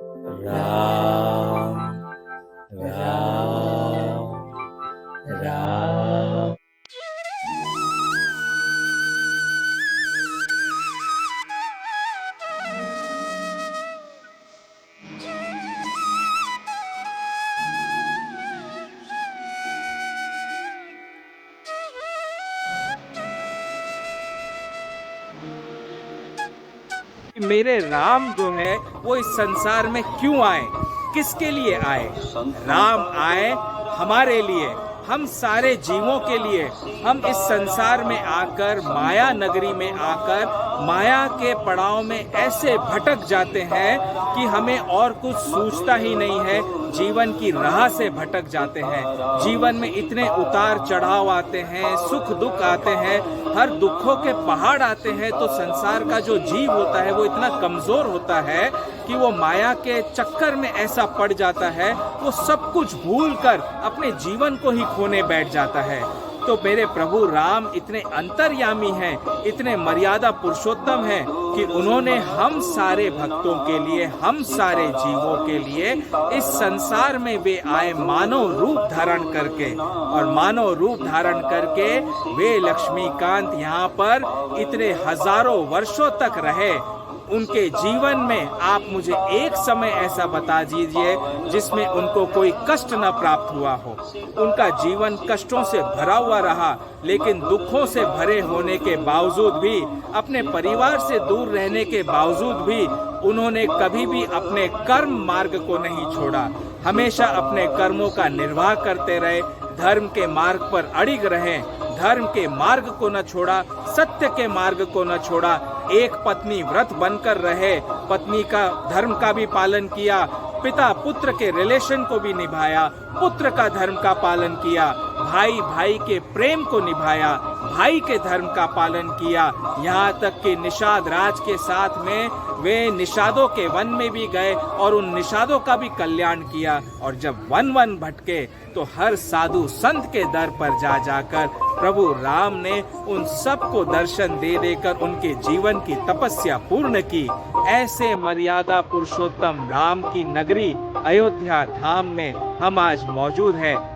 राम राम राम। मेरे राम जो है वो इस संसार में क्यों आए, किसके लिए आए? राम आए हमारे लिए, हम सारे जीवों के लिए। हम इस संसार में आकर, माया नगरी में आकर, माया के पड़ाव में ऐसे भटक जाते हैं कि हमें और कुछ सूझता ही नहीं है। जीवन की राह से भटक जाते हैं। जीवन में इतने उतार चढ़ाव आते हैं, सुख दुख आते हैं, हर दुखों के पहाड़ आते हैं। तो संसार का जो जीव होता है वो इतना कमजोर होता है कि वो माया के चक्कर में ऐसा पड़ जाता है, वो सब कुछ भूलकर अपने जीवन को ही खोने बैठ जाता है। तो मेरे प्रभु राम इतने अंतर्यामी हैं, इतने मर्यादा पुरुषोत्तम हैं कि उन्होंने हम सारे भक्तों के लिए, हम सारे जीवों के लिए इस संसार में वे आए मानव रूप धारण करके। और मानव रूप धारण करके वे लक्ष्मीकांत यहाँ पर इतने हजारों वर्षों तक रहे। उनके जीवन में आप मुझे एक समय ऐसा बता दीजिए जिसमें उनको कोई कष्ट न प्राप्त हुआ हो। उनका जीवन कष्टों से भरा हुआ रहा, लेकिन दुखों से भरे होने के बावजूद भी, अपने परिवार से दूर रहने के बावजूद भी उन्होंने कभी भी अपने कर्म मार्ग को नहीं छोड़ा। हमेशा अपने कर्मों का निर्वाह करते रहे, धर्म के मार्ग पर अड़िग रहे, धर्म के मार्ग को न छोड़ा, सत्य के मार्ग को न छोड़ा। एक पत्नी व्रत बनकर रहे, पत्नी का धर्म का भी पालन किया, पिता पुत्र के रिलेशन को भी निभाया, पुत्र का धर्म का पालन किया, भाई भाई के प्रेम को निभाया, भाई के धर्म का पालन किया। यहाँ तक कि निषाद राज के साथ में वे निषादों के वन में भी गए और उन निषादों का भी कल्याण किया। और जब वन वन भटके तो हर साधु संत के दर पर जा जाकर प्रभु राम ने उन सबको दर्शन दे देकर उनके जीवन की तपस्या पूर्ण की। ऐसे मर्यादा पुरुषोत्तम राम की नगरी अयोध्या धाम में हम आज मौजूद हैं।